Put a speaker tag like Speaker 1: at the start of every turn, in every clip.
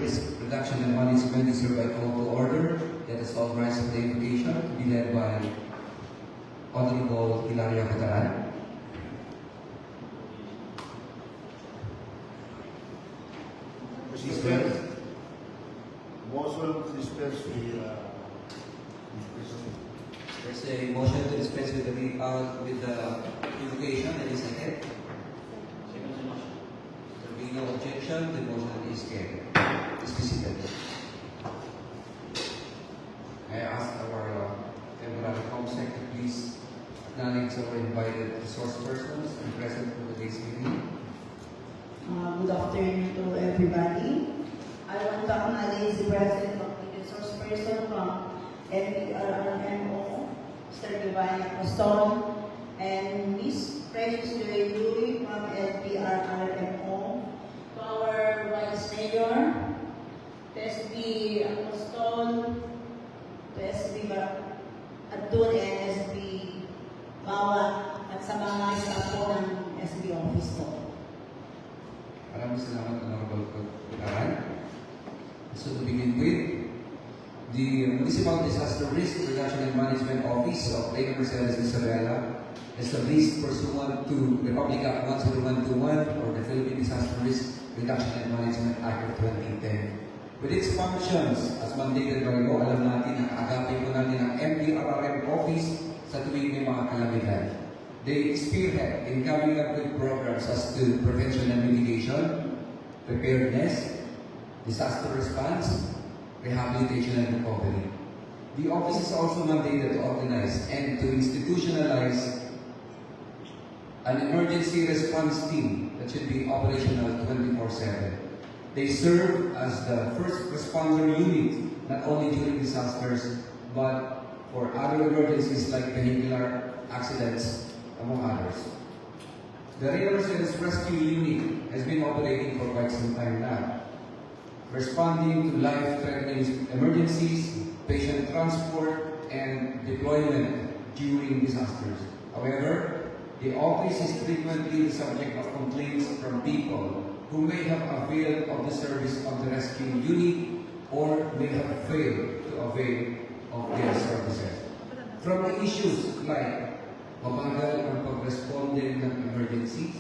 Speaker 1: Risk Reduction and Management is hereby called to order. Let us all rise for the invocation to be led by Honorable Hilaria Cataran.
Speaker 2: Motion to dispense with
Speaker 1: There's a motion to dispense with the invocation. Any second? There being no objection, the motion is carried. Please be seated. I ask our temporary comsec to please acknowledge our invited resource persons and present for today's meeting.
Speaker 3: Good afternoon to everybody. I want to acknowledge the president of the resource person from NPRMO, Mr. Giovanni Apostol, and Ms. Precious Joy Louie from NPRMO, to our Vice Mayor, to SB Apostol, to SB Adun, and SB Bawa, at sa mga staff po ng SB office po.
Speaker 1: Maraming salamat, Honorable Cataran. So to begin with, the Municipal Disaster Risk Reduction and Management Office of Lake Mercedes Isabela, established pursuant to Republic Act 10121 or the Philippine Disaster Risk Reduction and Management Act of 2010. With its functions as mandated by law, alam natin na agapin po natin ang MDRRM Office sa tuwing may mga kalamidad. They spearhead in coming up with programs as to prevention and mitigation, preparedness, disaster response, rehabilitation and recovery. The office is also mandated to organize and to institutionalize an emergency response team that should be operational 24/7. They serve as the first responder unit, not only during disasters, but for other emergencies like vehicular accidents, among others. The Real Mercedes Rescue Unit has been operating for quite some time now, responding to life-threatening emergencies, patient transport, and deployment during disasters. However, the office is frequently the subject of complaints from people who may have availed of the service of the rescue unit or may have failed to avail of their services. From the issues like mabagal ang pag-responde ng emergencies,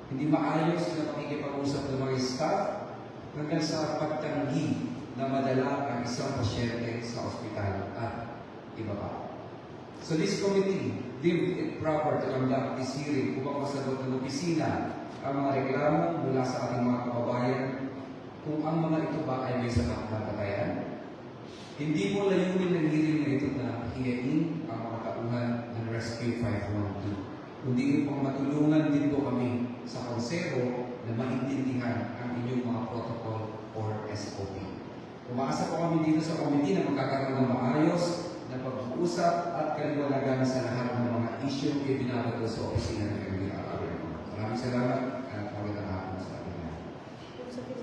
Speaker 1: hindi maayos na pakikipag-usap ng mga staff hanggang sa pagtanggi na madala ang isang pasyente sa ospital at iba pa. So this committee deemed it proper to conduct this hearing upang masagot ng opisina ang mga reklamo mula sa ating mga kababayan kung ang mga ito ba ay may sapat na batayan. Hindi mo layunin ng hearing na ito na hiyain ang mga tauhan ng Rescue 512. Kundi upang matulungan din po kami sa konsero na maintindihan ang inyong mga protocol or SOP. Umaasa po kami dito sa committee na magkakaroon ng maayos na pag-uusap at kaliwanagan sa lahat ng mga issue na binabato sa opisina ng MDRRM. Maraming salamat at magandang hapon sa atin.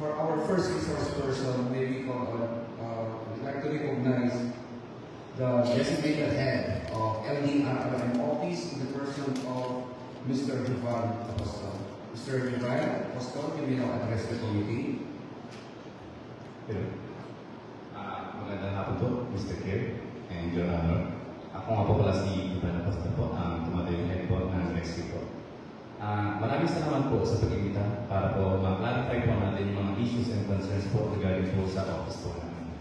Speaker 1: For our first resource person, may we call on, we'd like to recognize the designated head of LDRRM office in the person of Mr. Giovanni Apostol. Mr. Giovanni Apostol, you may now address the committee.
Speaker 4: Hello. Magandang hapon po, Mr. Chair and Your Honor. Ako nga po pala si Giovanni Apostol po, ang tumatayong head po ng Rescue po. Maraming salamat po sa pag-imbita para po ma-clarify po natin yung mga issues and concerns po regarding po sa office po namin.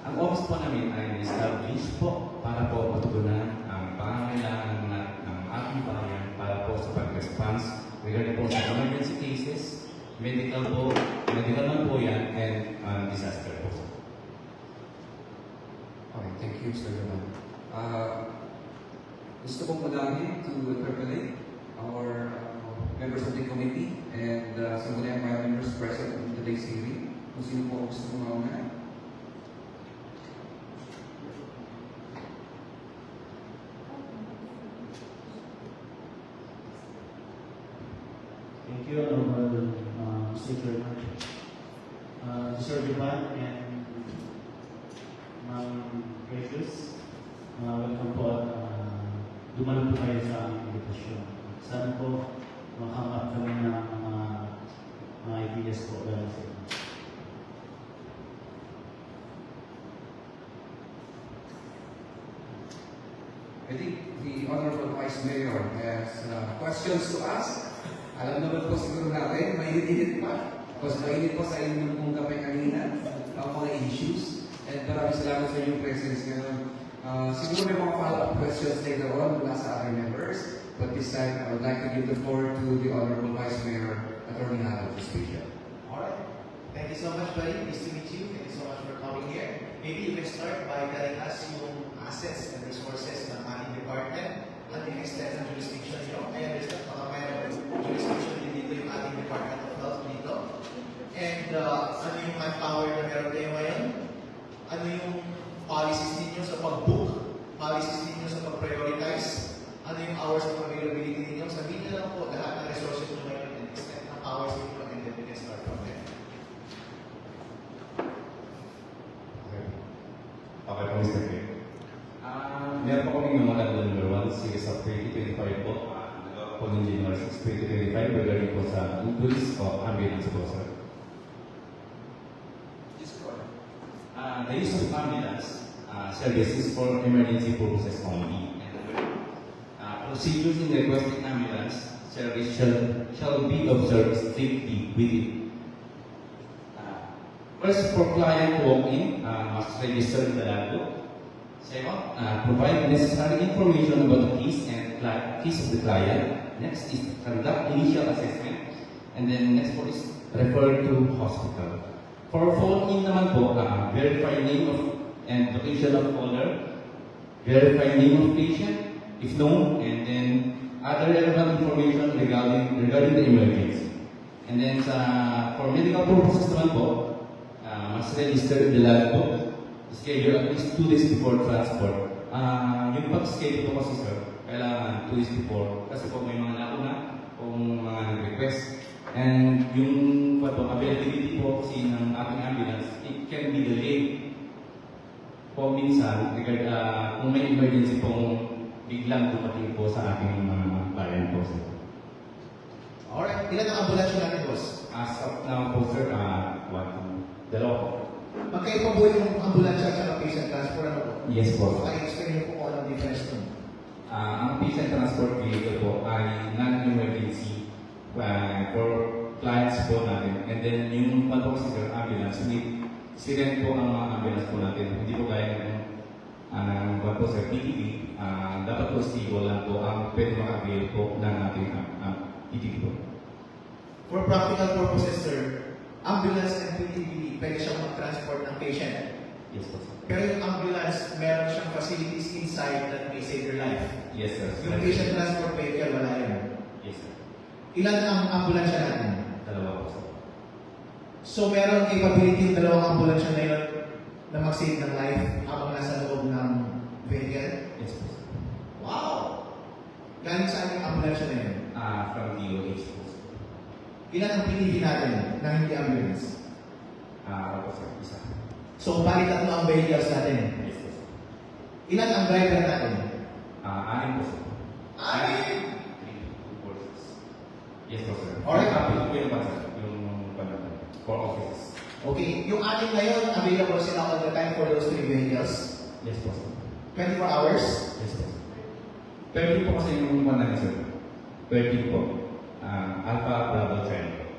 Speaker 4: Ang office po namin ay established po para po matugunan ang pangangailangan ng ating bayan para po sa pag-response regarding po sa emergency cases, medical man po yan, and disaster po.
Speaker 1: Okay, thank you, Mr. Giovanni. Gusto kong unahin to interpolate our members of the committee and some of the members present in today's hearing. Kung sino po gusto kong mauna.
Speaker 5: Thank you, Honorable Mr. Chairman. Sir Divan and Ma'am Precious, welcome po at dumalo po kayo sa aming invitasyon. Sana po makakap kami ng mga
Speaker 1: I think the Honorable Vice Mayor has questions to ask. Alam naman po siguro natin, mainit-init pa. Because mainit po sa inyong pong kape kanina, ang mga issues. And maraming salamat sa inyong presence ngayon. Siguro may mga follow-up questions later on mula sa other members. But this time, I would like to give the floor to the Honorable Vice Mayor, Attorney Harold Justicia.
Speaker 2: Alright. Thank you so much, buddy. Nice to meet you. Thank you so much for coming here. Maybe you can start by telling us yung assets and resources ng ating department at yung extent ng jurisdiction nyo. I understand baka mayroon jurisdiction din dito yung ating Department of Health dito. And ano yung manpower na meron kayo ngayon? Ano yung policies ninyo sa pag-book? Policies ninyo sa pag-prioritize? Ano yung hours of availability ninyo? Sabihin nyo lang po lahat ng resources nyo ngayon and extent ng hours ninyo and then we can start from there.
Speaker 4: Okay po, Mr. K. Meron po kami yung mga number 1, series of 2025 po. Nagawa po ng January 6, 2025 regarding po sa police o ambulance po, sir.
Speaker 1: Just go ahead.
Speaker 4: The use of ambulance services for emergency purposes only. And procedures in requesting ambulance service shall be observed strictly within. First, for client walk-in, must register in the lab book. Second, provide necessary information about the case and case of the client. Next is conduct initial assessment. And then next po is refer to hospital. For phone-in naman po, verify name of and location of caller, verify name of patient, if known, and then other relevant information regarding the emergency. And then for medical purposes naman po, must register in the lab book, schedule at least 2 days before transport. Yung pag-schedule po kasi sir, kailangan 2 days before kasi po may mga nauna kung mga request. And yung availability po kasi ng ating ambulance, it can be delayed po minsan kung may emergency pong biglang dumating po sa ating mga client po sir.
Speaker 2: Alright, ilan ang ambulansya natin, boss?
Speaker 4: As of now po sir, 2, 2.
Speaker 2: Magkaiba po yung ambulansya at patient transport ano po?
Speaker 4: Yes po.
Speaker 2: Paki-explain niyo po kung anong difference nun.
Speaker 4: Ang patient transport vehicle po ay non-emergency for clients po natin. And then yung pag-oxygen ambulance, siren po ang mga ambulance po natin. Hindi po gaya ng po sa PTV, dapat po stable lang po ang pwede maka-avail po ng ating PTV po.
Speaker 2: For practical purposes, sir, ambulance and PTV, pwede siyang mag-transport ng patient.
Speaker 4: Yes po sir.
Speaker 2: Pero yung ambulance, meron siyang facilities inside that may save your life.
Speaker 4: Yes sir.
Speaker 2: Yung patient transport vehicle, wala yun.
Speaker 4: Yes sir.
Speaker 2: Ilan ang ambulansya natin?
Speaker 4: 2 po sir.
Speaker 2: So, meron capability yung dalawang ambulansya na yun na mag-save ng life habang nasa loob ng vehicle?
Speaker 4: Yes po sir.
Speaker 2: Wow! Galing saan yung ambulansya na yun?
Speaker 4: From DOH po sir.
Speaker 2: Ilan ang PTV natin na hindi ambulance?
Speaker 4: Ako sir, isa.
Speaker 2: So, bali 3 ang vehicles natin.
Speaker 4: Yes po sir.
Speaker 2: Ilan ang driver natin?
Speaker 4: 6 po sir.
Speaker 2: 6!
Speaker 4: Yes po sir.
Speaker 2: Alright.
Speaker 4: Yung pa sir, yung for offices.
Speaker 2: Okay, yung ating ngayon, available sila all the time for those 3 vehicles.
Speaker 4: Yes po sir.
Speaker 2: 24 hours.
Speaker 4: Yes po sir. 30 po kasi yung one namin sir. 30 po. Alpha Bravo Triangle.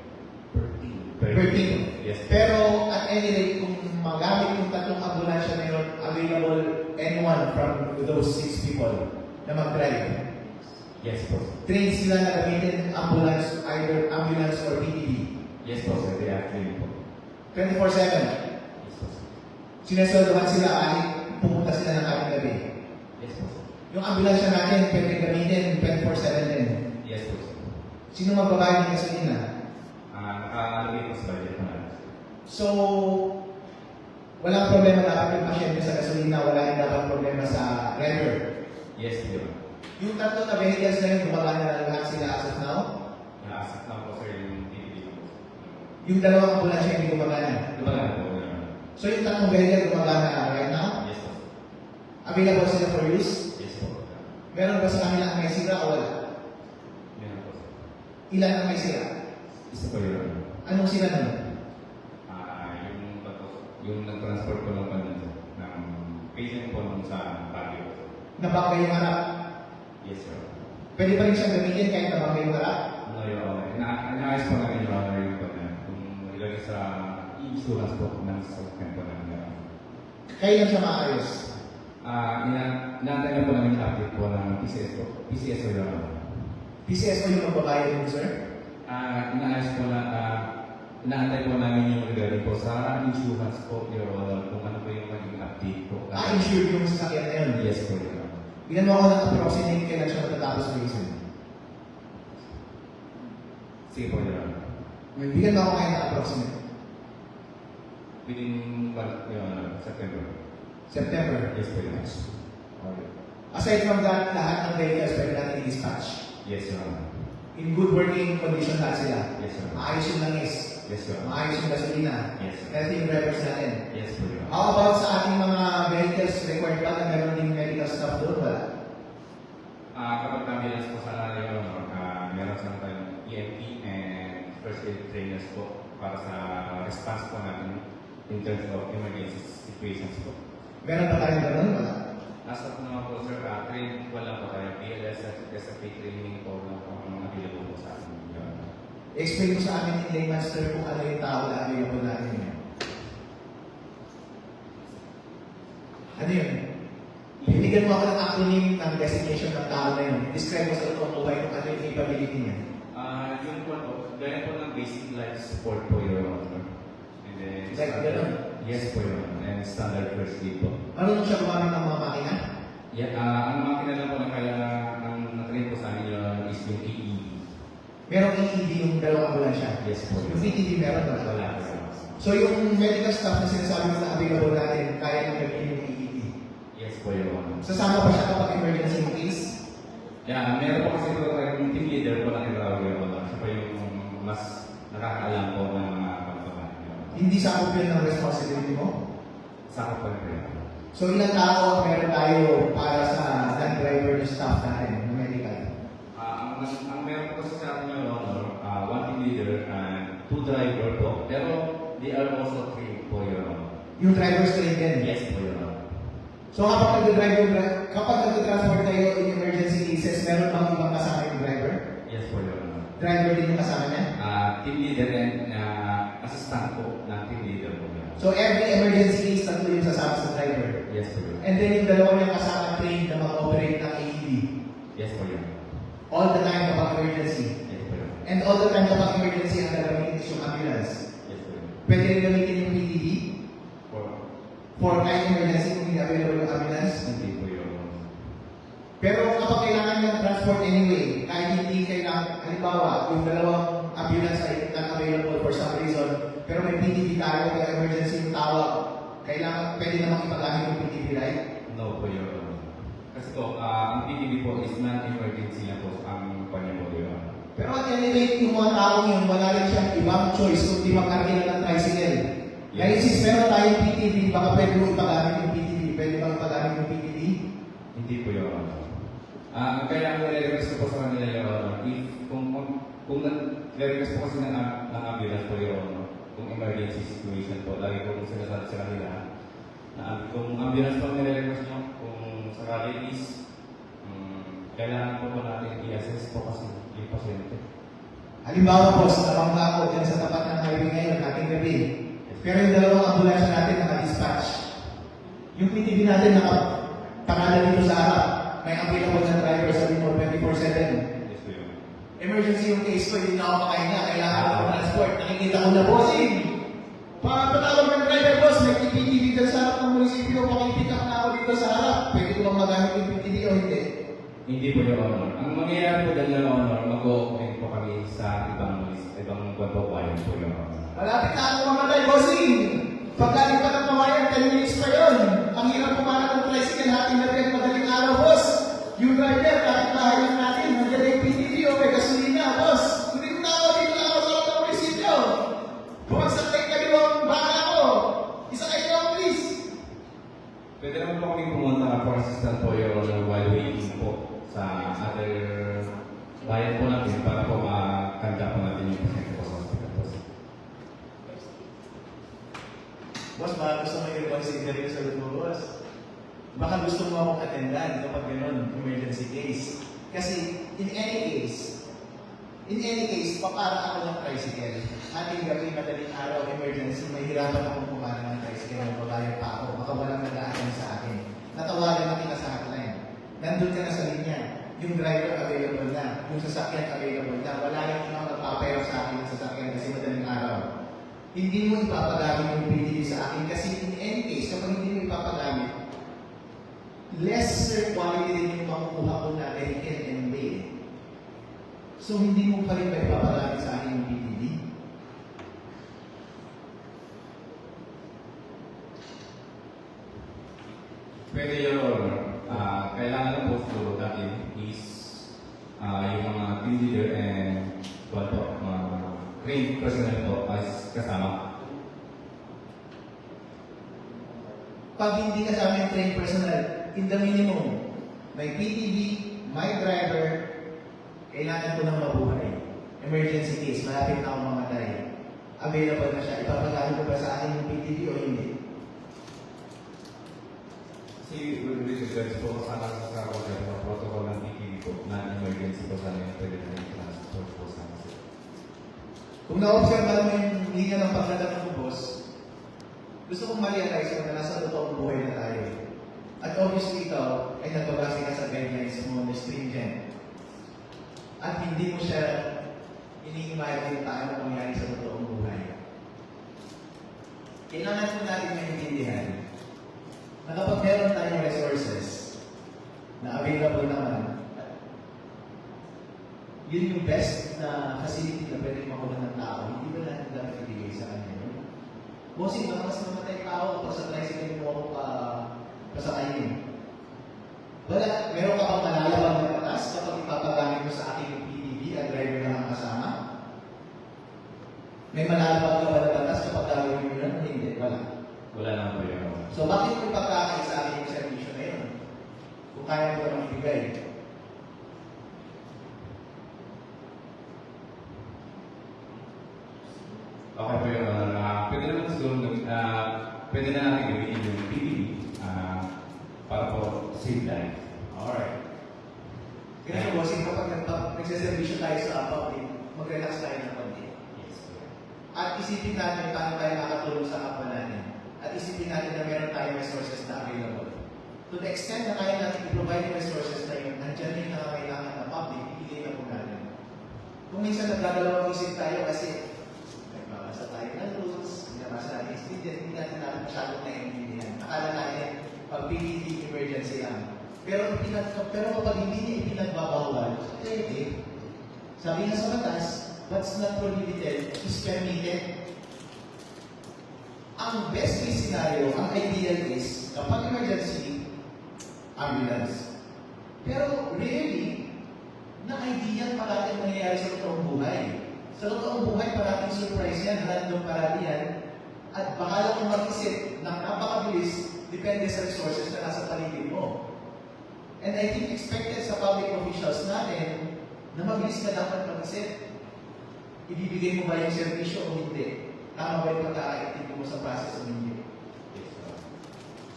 Speaker 2: 13.
Speaker 4: Yes.
Speaker 2: Pero at any rate, kung magamit yung 3 ambulansya na yun, available anyone from those 6 people na mag-drive.
Speaker 4: Yes po sir.
Speaker 2: Train sila na gamitin ambulance, either ambulance or PTV.
Speaker 4: Yes po sir. They are trained po.
Speaker 2: 24/7.
Speaker 4: Yes po sir.
Speaker 2: Sinesoldohan sila kahit pumunta sila ng kaming gabi.
Speaker 4: Yes po sir.
Speaker 2: Yung ambulansya natin, pwede gamitin 24/7 din.
Speaker 4: Yes po sir.
Speaker 2: Sino magbabayad ng gasolina?
Speaker 4: Nakalagay po sa budget namin.
Speaker 2: So, walang problema dapat yung pasyente sa gasolina, wala yung dapat problema sa driver.
Speaker 4: Yes po.
Speaker 2: Yung 3 na vehicles na yun, gumagana na lahat sila as of now.
Speaker 4: Asset na po sir yung PPD po sir.
Speaker 2: Yung 2 ambulansya hindi gumagana.
Speaker 4: Diba nga po?
Speaker 2: So yung 3 vehicle gumagana right now,
Speaker 4: Yes po sir.
Speaker 2: available sila for use.
Speaker 4: Yes po.
Speaker 2: Meron ba sa kanila ang may sira o wala?
Speaker 4: Yan po sir.
Speaker 2: Ilan ang may sira?
Speaker 4: Isa po yun.
Speaker 2: Anong sira nun?
Speaker 4: Yung nag-transport ko ng patient po nung sa Baguio.
Speaker 2: nabangga yung harap.
Speaker 4: Yes, Your Honor.
Speaker 2: Pwede pa rin siyang gamitin kahit nabangga yung harap.
Speaker 4: No, Your Honor. Inaayos po namin, Your Honor, yung kanya. Kung ilagay sa insurance po ng sasakyan po namin, Your Honor.
Speaker 2: Kailan siya maayos?
Speaker 4: Inaantay na po namin yung update po ng PCS po. PCS po, Your Honor.
Speaker 2: PCSO yung magbabayad mo, sir?
Speaker 4: Inaayos po na, inaantay po namin yung regarding po sa insurance po, Your Honor, kung ano po yung maging update po.
Speaker 2: Insured yung sasakyan na yun.
Speaker 4: Yes po, Your Honor.
Speaker 2: Bigyan mo ako ng approximate kailan siya matatapos ng reason.
Speaker 4: Sige po, Your Honor.
Speaker 2: Bigyan mo ako ngayon ng approximate.
Speaker 4: Within, Your Honor, September.
Speaker 2: September.
Speaker 4: Yes po, Your Honor.
Speaker 2: Okay. Aside from that, lahat ng vehicles pwede natin i-dispatch.
Speaker 4: Yes, Your Honor.
Speaker 2: In good working condition lahat sila.
Speaker 4: Yes, Your Honor.
Speaker 2: Maayos yung langis.
Speaker 4: Yes, Your Honor.
Speaker 2: Maayos yung gasolina.
Speaker 4: Yes, sir.
Speaker 2: Healthy yung drivers natin.
Speaker 4: Yes po, Your Honor.
Speaker 2: How about sa ating mga vehicles required ba na meron ding medical staff doon? Wala.
Speaker 4: Kapag ambulance po sa Your Honor, meron sa tayong EMT and first aid trainers po para sa response po natin in terms of emergency situations po.
Speaker 2: Meron ba tayo ganun? Wala.
Speaker 4: As of now po, sir, train wala po tayo. BLS at SFA training po na po ang available po sa atin. Your Honor.
Speaker 2: Explain mo sa amin in layman's term kung ano yung tao na available natin ngayon. Ano yun? Bibigyan mo ako ng acronym ng designation ng tao na yun. Describe mo sa totoong buhay kung ano yung capability niya.
Speaker 4: Yun po po, gaya po ng basic life support po, Your Honor. And then,
Speaker 2: Like ganun?
Speaker 4: yes po, Your Honor. And standard first aid po.
Speaker 2: Marunong siya gumamit ng mga makina?
Speaker 4: Yeah, ang makina lang po na kaya ang natrain po sa amin Your Honor, is yung AED.
Speaker 2: Merong EED yung dalawang ambulansya.
Speaker 4: Yes po.
Speaker 2: Yung PTV meron ba?
Speaker 4: Wala po, Your Honor.
Speaker 2: So yung medical staff na sinasabi mo na available natin, kaya yung gamitin yung EED.
Speaker 4: Yes po, Your Honor.
Speaker 2: Sasama pa siya kapag emergency case?
Speaker 4: Yeah, meron po kasi po yung team leader po ng Iraw, Your Honor. Siya po yung mas nakakaalam po ng mga pagkakaan, Your Honor.
Speaker 2: Hindi sakop yun ng responsibility mo?
Speaker 4: Sakop po na po, Your Honor.
Speaker 2: So ilang tao ang meron tayo para sa non-driver na staff natin na medical?
Speaker 4: Ang meron po kasi sa atin, Your Honor, one team leader and two driver po. Pero they are also trained po, Your Honor.
Speaker 2: Yung driver's trained din?
Speaker 4: Yes po, Your Honor.
Speaker 2: So kapag nag-transport tayo in emergency cases, meron bang ibang kasama yung driver?
Speaker 4: Yes po, Your Honor.
Speaker 2: Driver din yung kasama niya?
Speaker 4: Team leader and assistant po ng team leader po, Your Honor.
Speaker 2: So every emergency case, tatlo yung sasama sa driver.
Speaker 4: Yes po, Your Honor.
Speaker 2: And then yung dalawa niyang kasama trained na mag-operate ng AED.
Speaker 4: Yes po, Your Honor.
Speaker 2: All the time kapag emergency.
Speaker 4: Yes po, Your Honor.
Speaker 2: And all the time kapag emergency, ang gagamitin is yung ambulance.
Speaker 4: Yes po, Your Honor.
Speaker 2: Pwede rin gamitin yung PTV for kahit emergency kung hindi available yung ambulance.
Speaker 4: Hindi po, Your Honor.
Speaker 2: Pero kapag kailangan niya ng transport anyway, kahit hindi kailangan, halimbawa, yung dalawang ambulance ay not available for some reason, pero may PTV tayo, kaya emergency yung tawag, kailangan, pwede namang ipagamit yung PTV, right?
Speaker 4: No po, Your Honor. Kasi po, ang PTV po is non-emergency na po ang kanya po, Your Honor.
Speaker 2: Pero at any rate, yung mga taong yun, wala rin siyang ibang choice kung di magkarga na ng tricycle. Kaya since meron tayong PTV, baka pwede mo ipagamit yung PTV. Pwede bang ipagamit yung PTV?
Speaker 4: Hindi po, Your Honor. Kaya ang nire-request ko po sa kanila, Your Honor, if kung nire-request po kasi ng ambulance po, Your Honor, kung emergency situation po, lagi po kung sinasabi sa kanila, na kung ambulance po nire-request nyo, kung sakali is, kailangan po natin i-assess po kasi yung pasyente.
Speaker 2: Halimbawa po, sa tabangga ako dyan sa tapat ng highway ngayon, ating gabi. Pero yung dalawang ambulansya natin naka-dispatch. Yung PTV natin nakaparada dito sa harap. May available na driver sa mo 24/7.
Speaker 4: Yes po, Your Honor.
Speaker 2: Emergency yung case ko, hindi na ako makahinga. Kailangan ko ng transport. Nakikita ko na, bossing! Patawag ng driver, boss. May PTV dyan sa harap ng munisipyo. Pakipick up na ako dito sa harap. Pwede ko bang magamit yung PTV o hindi?
Speaker 4: Hindi po, Your Honor. Ang mangyayari po dyan, Your Honor, mag-o-open po kami sa ibang babayan po, Your Honor.
Speaker 2: Malapit na ako mamatay, bossing! Pagkaling pa ng pamayan, 10 minutes pa yun. Ang hirap pumanap ng tricycle, hating gabi at madaling araw, boss. Yung driver, kahit bahay lang natin, nandiyan yung PTV o may gasolina, boss. Hindi ko na ako dito na ako sa loob ng munisipyo. Bumagsak tayo kaliwang baka ko. Isa kayo lang, please.
Speaker 4: Pwede naman po kami pumunta for assistant po, Your Honor, while waiting po sa other bayan po natin para po makanda po natin yung pasyente po sa hospital po.
Speaker 2: Boss, baka gusto mo i-consider yung sagot mo, boss. baka gusto mo akong attendan kapag ganun, emergency case. Kasi in any case, papara ako ng tricycle. Ating gabi, madaling araw, emergency, may hirapan akong pumara ng tricycle, magbabayad pa ako, baka walang nag-aatin sa akin. Natawagan na kita sa hotline. Nandun ka na sa linya. Yung driver available na, yung sasakyan available na, wala yung mga magpapayang sa akin ng sasakyan kasi madaling araw. Hindi mo ipapagamit yung PDD sa akin kasi in any case, kapag hindi mo ipapagamit, lesser quality din yung makukuha ko na vehicle and bail. So, hindi mo pa rin ba ipapagamit sa akin yung PDD?
Speaker 4: Pwede Your Honor. Kailangan lang po siguro natin is yung mga team leader and mga trained personnel po as kasama.
Speaker 2: Pag hindi kasama yung trained personnel, in the minimum, may PTV, may driver, kailangan ko ng mabuhay. Emergency case, malapit na akong mamatay. Available na siya. Ipapagamit ko ba sa akin yung PTV o hindi?
Speaker 4: Kasi with regards po sana sa protocol ng PTV po, non-emergency po sana yung pwede na yung transport po sana.
Speaker 2: Kung na-observe mo yung linya ng paglalag ng boss, gusto kong ma-realize mo na nasa totoong buhay na tayo. At obviously ikaw ay nagbabase ka sa guidelines mo na stringent. At hindi mo siya ini-imagine paano mangyari sa totoong buhay. Kailangan po natin maintindihan na kapag meron tayong resources na available naman, yun yung best na facility na pwede makuha ng tao. Hindi ba natin dapat ibigay sa kanya yun? Bossing, baka mas namatay tao pag sa tricycle mo ako pasakayin. Wala, meron ka bang malalabang na batas kapag ipapagamit mo sa aking yung PDB at driver na ang kasama? May malalabang ka ba na batas kapag gagawin mo yun? Hindi, wala.
Speaker 4: Wala naman po yun.
Speaker 2: So bakit mo ipagkakain sa akin yung servisyo na yun? Kung kaya mo naman ibigay.
Speaker 4: Okay po yun. Pwede naman siguro, pwede na natin gawin yung PPD para po save life.
Speaker 2: Alright. Kaya mo, bossing, kapag nagsaservisyo tayo sa public, mag-relax tayo ng konti.
Speaker 4: Yes.
Speaker 2: At isipin natin paano tayo nakatulong sa kapwa natin. At isipin natin na meron tayong resources na available. To the extent na kaya natin i-provide yung resources na yun, nandiyan yung nakakailangan ng public, ibigay na po natin. Kung minsan nagdadalawang isip tayo kasi nagbabasa tayo ng rules, binabasa natin yung student, hindi natin masyadong naiintindihan. Akala natin, pag PDD emergency lang. Pero kapag hindi niya ipinagbabawal, pwede. Sabi nga sa batas, what's not prohibited is permitted. Ang best case scenario, ang ideal is, kapag emergency, ambulance. Pero really, na-ideal parating nangyayari sa totoong buhay. Sa totoong buhay, parating surprise yan, random parati yan, at bahala kong mag-isip ng napakabilis, depende sa resources na nasa paligid mo. And I think expected sa public officials natin na mabilis ka dapat mag-isip. Ibibigay mo ba yung servisyo o hindi? Tama ba yung pagkakaintindi mo sa process o hindi?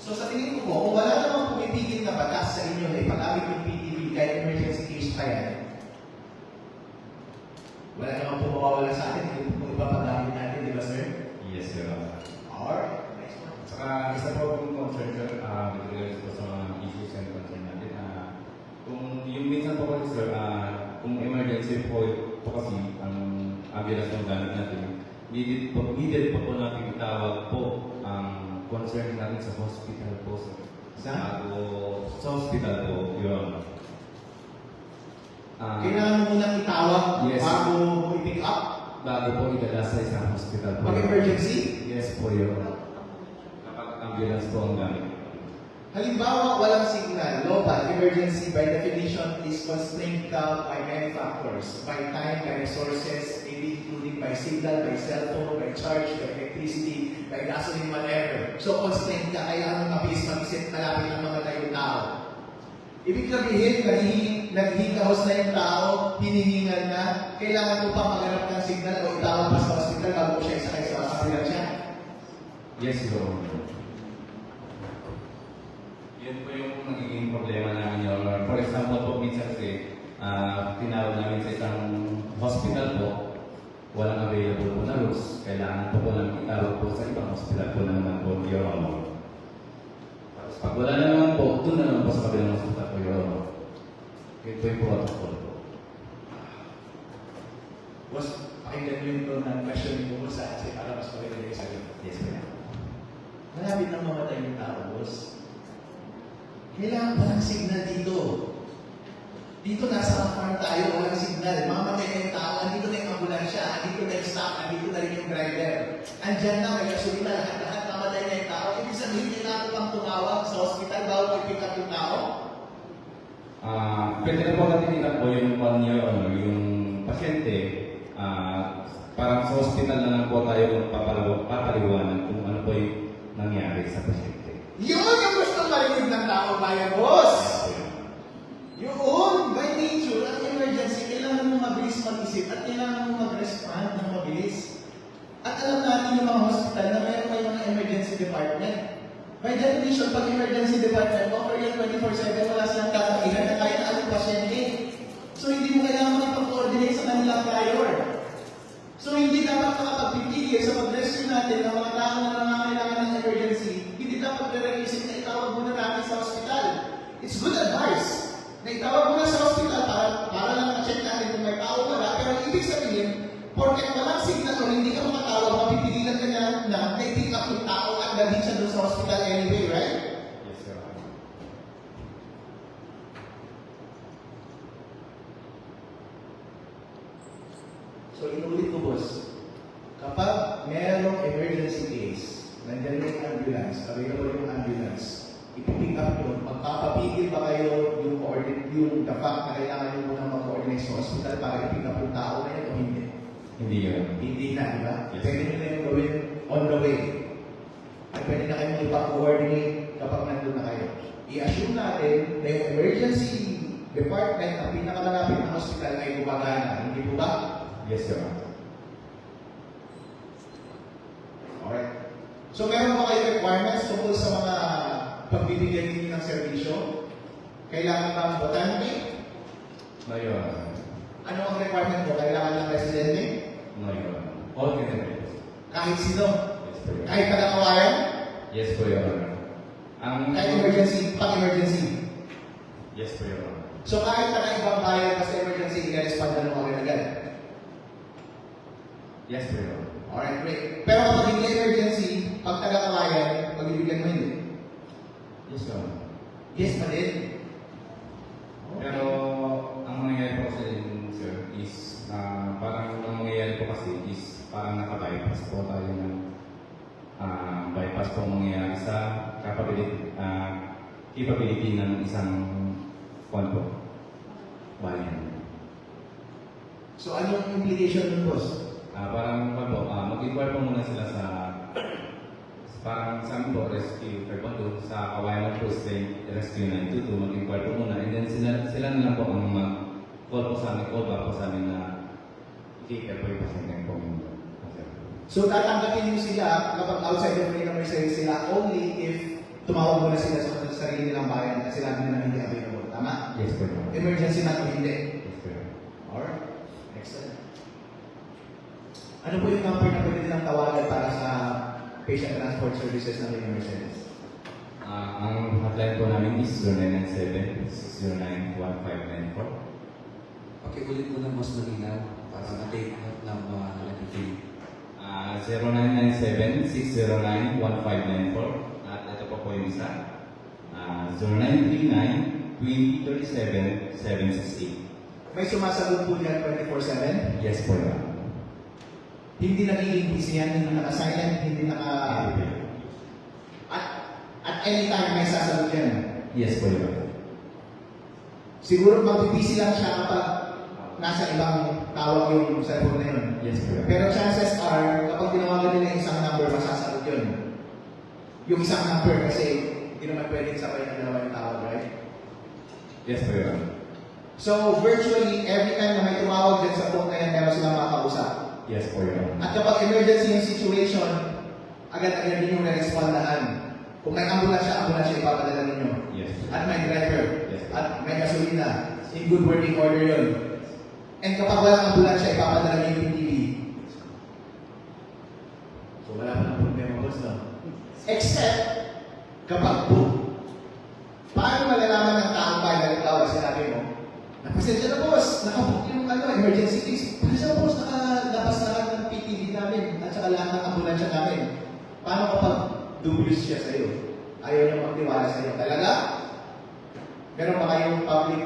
Speaker 2: So sa tingin ko po, kung wala namang pumipigil na batas sa inyo na ipag-amit yung PTV kahit emergency case pa yan, wala namang po mawawala sa atin kung ipapagamit natin, di ba sir?
Speaker 4: Yes, Your Honor.
Speaker 2: Alright, next one.
Speaker 4: Saka isa po akong concern, sir, with regards po sa mga issues and concern natin. Kung yung minsan po kasi, sir, kung emergency po kasi ang ambulance ng gamit natin, needed po natin itawag po ang concern natin sa hospital po, sir. Sa hospital po, Your Honor.
Speaker 2: Kailangan mo munang itawag
Speaker 4: Yes.
Speaker 2: bago mo i-pick up.
Speaker 4: Bago po idala sa isang hospital po.
Speaker 2: Pag emergency,
Speaker 4: Yes po, Your Honor. Kapag ambulance po ang gamit.
Speaker 2: halimbawa, walang signal, low-band, emergency, by definition, is constrained ka by many factors. By time, by resources, maybe including by signal, by cell phone, by charge, by electricity, by gasoline, whatever. So, constrained ka, kailangan mabilis mag-isip, malapit ng mga tayong tao. Ibig sabihin, naghihingahos na yung tao, hinihingal na, kailangan mo pa maghanap ng signal o itawag pa sa hospital bago siya isakay sa ambulansya.
Speaker 4: Yes, Your Honor. Yun po yung nagiging problema namin, Your Honor. For example po, minsan kasi, tinawag namin sa isang hospital po, walang available po na rooms. Kailangan po lang itawag po sa ibang hospital po naman po, Your Honor. Tapos pag wala na naman po, doon na naman po sa kabilang hospital po, Your Honor. Yun po yung protocol po.
Speaker 2: Was, pakinggan nyo ito ng question mo sa kasi para mas maganda yung sagot.
Speaker 4: Yes, po.
Speaker 2: Malapit nang mamatay yung tao, boss. Kailangan pa ng signal dito. Dito nasa farm tayo, walang signal. Mamatay na yung tao, andito na yung ambulansya, andito na yung staff, andito na rin yung driver. Andyan na, may gasolina, lahat namatay na yung tao. Ibig sabihin, kailangan pang tumawag sa hospital bago mag-pick up yung tao.
Speaker 4: Pwede na po natin ilan po yung 1 year, Honor, yung pasyente, parang sa hospital na lang po tayo papaliwanan kung ano po yung nangyari sa pasyente.
Speaker 2: Yun yung gusto marinig ng tao bayan, boss! Yun, by nature, ang emergency, kailangan mo mabilis mag-isip at kailangan mo mag-respond ng mabilis. At alam natin yung mga hospital na mayroon may mga emergency department. By definition, pag emergency department, offer yan 24/7, wala silang tatakihan na kahit na anong pasyente. So hindi mo kailangan makipag-coordinate sa kanilang prior. So hindi dapat makapagpipigil sa pag-rescue natin ng mga tao na nangangailangan ng emergency. Hindi dapat re-reisip na itawag muna natin sa hospital. It's good advice na itawag muna sa hospital para lang ma-check natin kung may tao wala. Pero ang ibig sabihin, porket walang signal o hindi ka makatawag, mapipigilan ka na i-pick up yung tao at dalhin siya doon sa hospital anyway, right?
Speaker 4: Yes, sir.
Speaker 2: So inulit ko, boss. Kapag merong emergency case, nandiyan yung ambulance, available yung ambulance, ipipick up yun, magpapapigil ba kayo yung the fact na kailangan nyo muna mag-coordinate sa hospital para ipick up yung tao na yun o hindi?
Speaker 4: Hindi yun.
Speaker 2: Hindi na, di ba?
Speaker 4: Yes.
Speaker 2: Pwede nyo na yung gawin on the way. At pwede na kayong ipa-coordinate kapag nandun na kayo. I-assume natin na yung emergency department na pinakamalapit na hospital ay gumagana. Hindi po ba?
Speaker 4: Yes, sir.
Speaker 2: Alright. So meron ba kayo requirements tungkol sa mga pagbibigay ninyo ng serbisyo? Kailangan ba ang botante?
Speaker 4: No, Your Honor.
Speaker 2: Ano ang requirement mo? Kailangan ng residente?
Speaker 4: No, Your Honor. All candidates.
Speaker 2: Kahit sino?
Speaker 4: Yes, po, Your Honor.
Speaker 2: Kahit taga-kawayan?
Speaker 4: Yes, po, Your Honor.
Speaker 2: Kahit emergency? Pag-emergency?
Speaker 4: Yes, po, Your Honor.
Speaker 2: So kahit taga-ibang bayan basta emergency, i-respond na mo agad-agad?
Speaker 4: Yes, po, Your Honor.
Speaker 2: Alright, great. Pero kapag hindi emergency, pag taga-kawayan, pagbibigyan mo hindi?
Speaker 4: Yes, Your Honor.
Speaker 2: Yes pa din.
Speaker 4: Pero, ang mangyayari po kasi, sir, is, parang ang mangyayari po kasi is, parang naka-bypass po tayo ng bypass po mangyayari sa capability ng isang po, bayan.
Speaker 2: So anong implication nun, boss?
Speaker 4: Parang mag-inquire po muna sila sa parang sa amin po, rescue Fairbando, sa Kawayan po, rescue 922, mag-inquire po muna, and then sila na lang po ang mag-call po sa amin, call back po sa amin na i-care po yung pasyente po muna.
Speaker 2: So tatanggapin niyo sila kapag outside of freedom residence sila only if tumawag muna sila sa sarili nilang bayan at sila nila hindi available. Tama?
Speaker 4: Yes, po.
Speaker 2: Emergency na kung hindi.
Speaker 4: Yes, po.
Speaker 2: Alright. Excellent. Ano po yung number na pwede nilang tawagan para sa patient transport services ng Freedom Residence?
Speaker 4: Ang hotline po namin is 0997-609-1594.
Speaker 1: Pakiulit mo ng mas malinaw para ma-take note ng mga nakikinig.
Speaker 4: 0997-609-1594. At ito po yung isa. 0939-2037-768.
Speaker 2: May sumasagot po niyan 24/7?
Speaker 4: Yes po yun.
Speaker 2: Hindi nagiging busy yan, hindi naka-silent, hindi naka... At any time may sasagot yan.
Speaker 4: Yes po yun.
Speaker 2: Siguro mag-busy lang siya kapag nasa ibang tawag yung cellphone na yun.
Speaker 4: Yes po yun.
Speaker 2: Pero chances are, kapag tinawagan nila yung isang number, masasagot yun. Yung isang number kasi hindi naman pwedeng sabay na dalawa yung tawag, right?
Speaker 4: Yes po yun.
Speaker 2: So, virtually, every time na may tumawag dyan sa phone na yan, meron silang makakausap.
Speaker 4: Yes po yun.
Speaker 2: At kapag emergency yung situation, agad-agad din yung na-respondahan. Kung may ambulansya ipapadala ninyo.
Speaker 4: Yes.
Speaker 2: At may driver.
Speaker 4: Yes.
Speaker 2: At may gasolina. In good working order yun. And kapag walang ambulansya, ipapadala niyo yung PTV. So wala pa ng problema, boss, no? Except, kapag book. Paano malalaman ng taong bayan, halimbawa, sinabi mo, napasensya na, boss, nakabook yung emergency case. Pasensya na, boss, nakalabas lahat ng PTV namin at saka lahat ng ambulansya namin. Paano kapag dubious siya sa'yo? Ayaw niya magtiwala sa'yo. Talaga? Meron ba kayong public,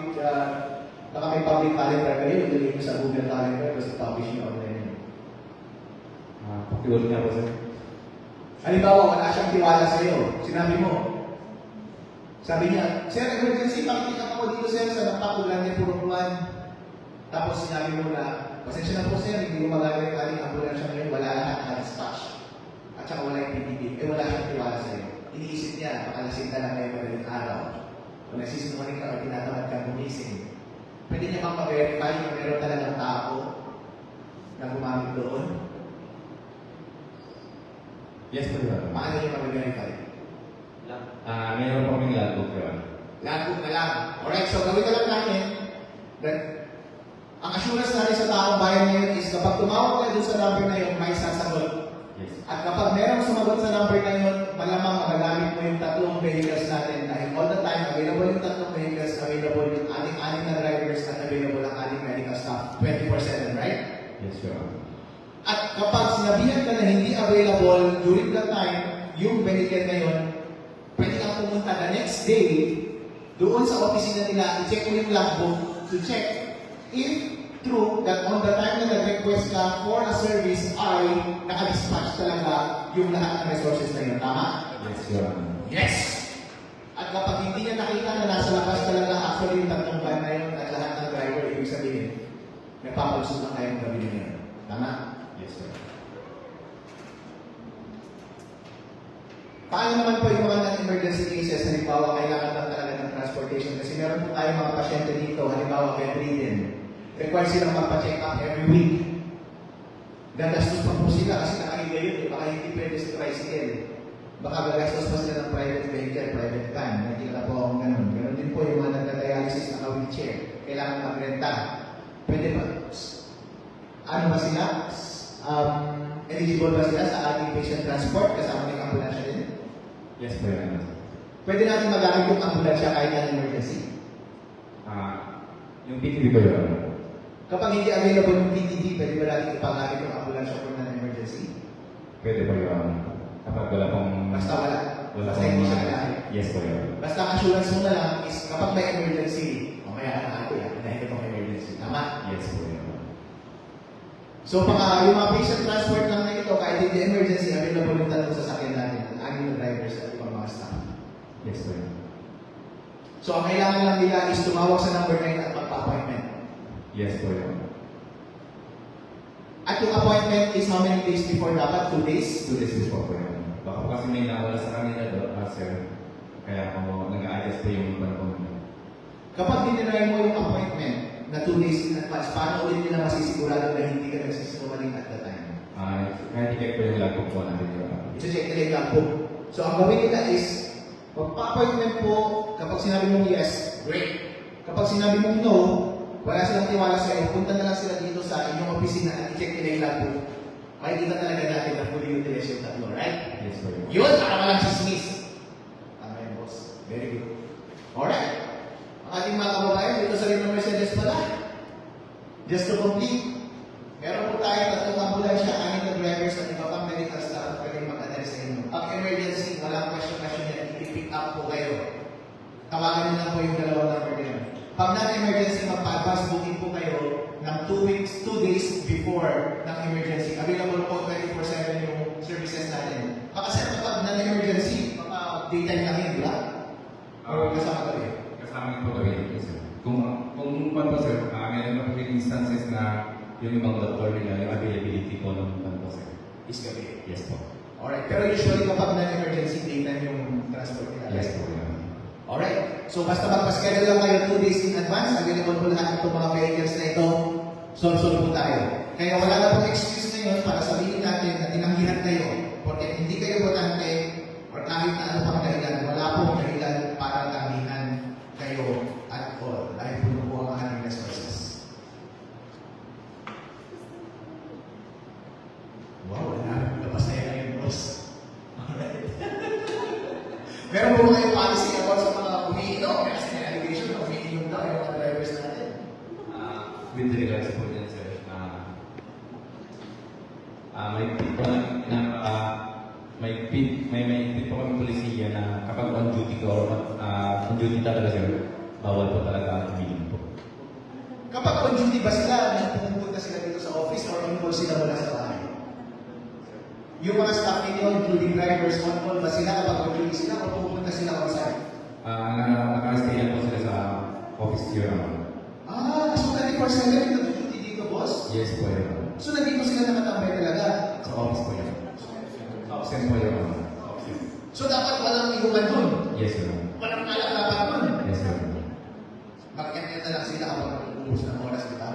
Speaker 2: baka may public calendar kayo, ilagay nyo sa Google Calendar, tapos publish nyo online.
Speaker 4: Pakiulit niya po, sir.
Speaker 2: Halimbawa, wala siyang tiwala sa'yo. Sinabi mo, sabi niya, Sir, emergency, pakikita ko dito, sir, sa Napakulan ni Purukuan. Tapos sinabi mo na, pasensya na po, sir, hindi ko magaling aling ambulansya ngayon, wala lahat na-dispatch. At saka wala yung PPD. Wala siyang tiwala sa'yo. Iniisip niya, makalasing ka lang ngayon madaling araw. Kung nagsisinungaling ka o tinatamad kang gumising, pwede niya bang ma-verify kung meron talagang tao na gumamit doon?
Speaker 4: Yes po, Your Honor.
Speaker 2: Paano niya ma-verify?
Speaker 4: Meron po kaming logbook, Your Honor.
Speaker 2: Lagbook na lang. Alright, so gawin ka lang natin. That, ang assurance natin sa taong bayan ngayon is kapag tumawag ka dun sa number na yun, may sasagot.
Speaker 4: Yes.
Speaker 2: At kapag merong sumagot sa number na yun, malamang magagamit mo yung tatlong vehicles natin dahil all the time, available yung tatlong vehicles, available yung ating na drivers at available ang ating medical staff 24/7, right?
Speaker 4: Yes, Your Honor.
Speaker 2: At kapag sinabihan ka na hindi available during that time, yung vehicle na yun, pwede kang pumunta the next day doon sa opisina nila, i-check mo yung logbook to check if true that on the time na nag-request ka for a service ay naka-dispatch talaga yung lahat ng resources na yun. Tama?
Speaker 4: Yes, Your Honor.
Speaker 2: Yes! At kapag hindi niya nakita na nasa labas talaga actually yung tatlong van na yun at lahat ng driver, ibig sabihin, nagpapalsutan kayo ng gabi na yun. Tama?
Speaker 4: Yes, sir.
Speaker 2: Paano naman po yung mga non-emergency cases, halimbawa kailangan lang talaga ng transportation? Kasi meron po tayong mga pasyente dito, halimbawa bedridden. Required silang magpa-check up every week. Gagastos pa po sila kasi nakahiga yun, baka hindi pwede sa tricycle. Baka gagastos pa sila ng private vehicle, private van. Nakikita po akong ganun. Ganun din po yung mga nagda-dialysis na wheelchair. Kailangan magrenta. Pwede ba? Ano ba sila? Eligible ba sila sa ating patient transport kasama ng ambulansya din?
Speaker 4: Yes po, Your Honor.
Speaker 2: Pwede natin magamit yung ambulansya kahit na emergency.
Speaker 4: Yung PTV ko, Your Honor.
Speaker 2: Kapag hindi available yung PTD, pwede ba natin ipagamit yung ambulansya for non-emergency?
Speaker 4: Pwede po, Your Honor. Kapag wala pong...
Speaker 2: Basta wala.
Speaker 4: Wala
Speaker 2: Basta hindi siya kailangan.
Speaker 4: Yes po, Your Honor.
Speaker 2: Basta ang assurance mo na lang is kapag may emergency, mamaya na ako yan, dahil itong emergency. Tama?
Speaker 4: Yes po, Your Honor.
Speaker 2: So, yung mga patient transport lang na ito, kahit hindi emergency, available yung tatlong sasakyan natin, ang anim na drivers at ibang mga staff.
Speaker 4: Yes po, Your Honor.
Speaker 2: So, ang kailangan lang nila is tumawag sa number 9 at magpa-appointment.
Speaker 4: Yes po, Your Honor.
Speaker 2: At yung appointment is how many days before dapat? 2 days?
Speaker 4: 2 days before po, Your Honor. Baka po kasi may nawala sa kanila doon, sir. Kaya ako nag-a-adjust po yung panahon.
Speaker 2: Kapag dinry mo yung appointment na 2 days in advance, paano ulit nila masisigurado na hindi ka nagsisinungaling at the time?
Speaker 4: Kahit i-check po yung logbook po natin, Your Honor.
Speaker 2: I-check nila yung logbook. So, ang gawin nila is, magpa-appointment po, kapag sinabi mong yes, great. Kapag sinabi mong no, wala silang tiwala sa iyo, punta na lang sila dito sa inyong opisina at i-check nila yung logbook. Makikita talaga natin na fully utilized yung tatlo, right?
Speaker 4: Yes po, Your Honor.
Speaker 2: Yun, para walang sismis. Tama yun, boss. Very good. Alright. Ang ating mga kababayan, dito sa Rino Mercedes pala. Just to complete, meron po tayo tatlong ambulansya, anim na drivers at iba pang medical staff na pwedeng mag-attend sa inyo. Pag emergency, walang question yan, i-pick up po kayo. Tawagan niyo lang po yung dalawang number na yun. Pag non-emergency, magpa-advance booking po kayo ng 2 days before ng emergency. Available po 24/7 yung services natin. Baka sir, kapag non-emergency, baka daytime lang yun, di ba? O kasama gabi?
Speaker 4: Kasama po gawin ito, sir. Kung pan po, sir, meron po yung instances na yung ibang doktor nila, yung availability po ng pan po, sir.
Speaker 2: Is gabi.
Speaker 4: Yes po.
Speaker 2: Alright, pero usually kapag non-emergency, daytime yung transport nila.
Speaker 4: Yes po, Your Honor.
Speaker 2: Alright, so basta magpa-schedule lang kayo 2 days in advance, available po lahat itong mga vehicles na ito, solve po tayo. Kaya wala na pong excuse ngayon para sabihin natin na tinanggihan kayo, porque hindi kayo botante, or kahit na ano pang Meron po mga policy about sa mga umiinom. Kasi may allegation na umiinom daw yung mga drivers natin.
Speaker 4: With regards po dyan, sir, may pit po may po kami polisiya na kapag on duty ka or on duty talaga, sir, bawal po talaga umiinom po.
Speaker 2: Kapag on duty ba sila, pumunta sila dito sa office or on call sila mula sa bahay? Yung mga staff ninyo, including drivers, on call ba sila kapag on duty sila o pupunta sila on site?
Speaker 4: Nakastay lang po sila sa office here.
Speaker 2: So 24/7 yung duty dito, boss?
Speaker 4: Yes po, Your Honor.
Speaker 2: So nandito sila nakatambay talaga?
Speaker 4: Sa office po yun. Absent po, Your Honor.
Speaker 2: So dapat walang inuman dun?
Speaker 4: Yes, Your Honor.
Speaker 2: Walang kalakapan dun?
Speaker 4: Yes, Your Honor.
Speaker 2: Mag-end na lang sila kapag nag-uubos ng oras, di ba?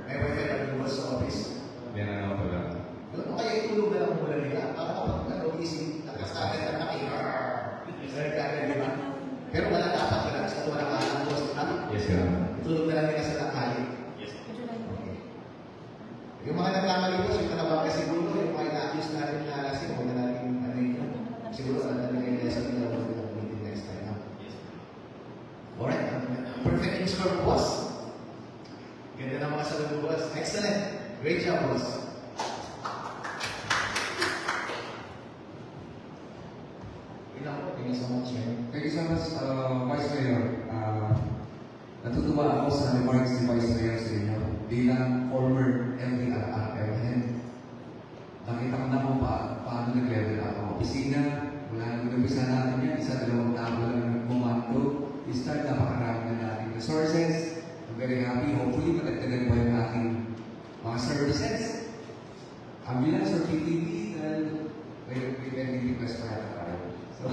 Speaker 2: May wifi na lumabas sa office.
Speaker 4: Meron naman po, Your Honor.
Speaker 2: Doon o kaya itulog na lang muna nila. Para kapag gising, nakasagad na di ba? Pero wala dapat wala. Kasi wala kalang boss.
Speaker 4: Yes, Your Honor.
Speaker 2: Tulog na lang nila sa tanghali.
Speaker 4: Yes.
Speaker 2: Okay. Yung mga nagkamali po, yung mga siguro, yung mga ina-accuse natin na lasing, huwag na natin ano yun. Siguro alam na nila yung lesson nila, huwag na meeting next time.
Speaker 4: Yes.
Speaker 2: Alright. Perfect in score, boss. Ganda na mga sagot, boss. Excellent. Great job, boss. Thank you so much, man.
Speaker 1: Thank you so much, Vice Mayor. Natutuwa ako sa remarks ni Vice Mayor sa inyo. Bilang former MDRRM, nakita ko na kung paano nag-level up ang opisina. Wala nang nag-umpisa natin yan. Isa, dalawang tao lang ang bumando. I-start, napakarami na nating resources. I'm very happy. Hopefully, matagdagan po yung ating mga services. Ambulance or PTV, we're very request for that. So,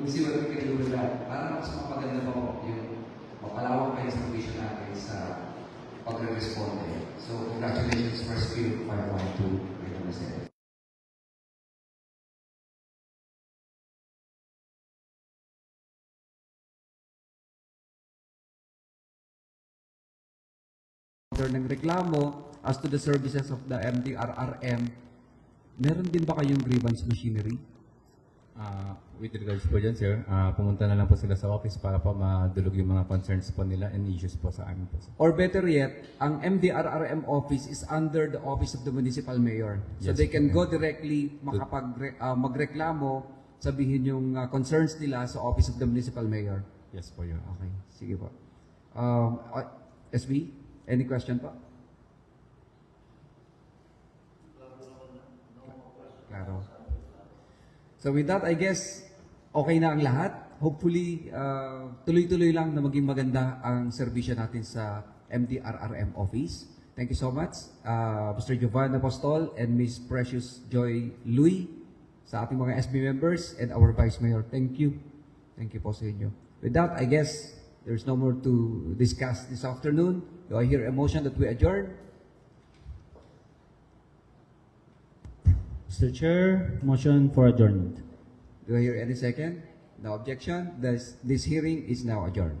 Speaker 1: we'll see what we can do with that. Para mas mapaganda pa po yung mapalawak pa yung service natin sa pagre-responde. So, congratulations for Skill 512.
Speaker 6: ng reklamo as to the services of the MDRRM, meron din ba kayong grievance machinery?
Speaker 4: With regards po dyan, sir, pumunta na lang po sila sa office para po madulog yung mga concerns po nila and issues po sa amin po, sir.
Speaker 6: Or better yet, ang MDRRM office is under the office of the municipal mayor. So
Speaker 4: Yes,
Speaker 6: they can
Speaker 4: po.
Speaker 6: go directly magreklamo, sabihin yung concerns nila sa office of the municipal mayor.
Speaker 4: Yes po, Your Honor.
Speaker 6: Okay, sige po. SB, any question po? Claro. So with that, I guess, okay na ang lahat. Hopefully, tuloy-tuloy lang na maging maganda ang serbisyo natin sa MDRRM office. Thank you so much, Mr. Jovan Apostol and Ms. Precious Joy Lui, sa ating mga SB members and our Vice Mayor. Thank you. Thank you po sa inyo. With that, I guess, there's no more to discuss this afternoon. Do I hear a motion that we adjourn?
Speaker 5: Mr. Chair, motion for adjournment.
Speaker 6: Do I hear any second? No objection. This hearing is now adjourned.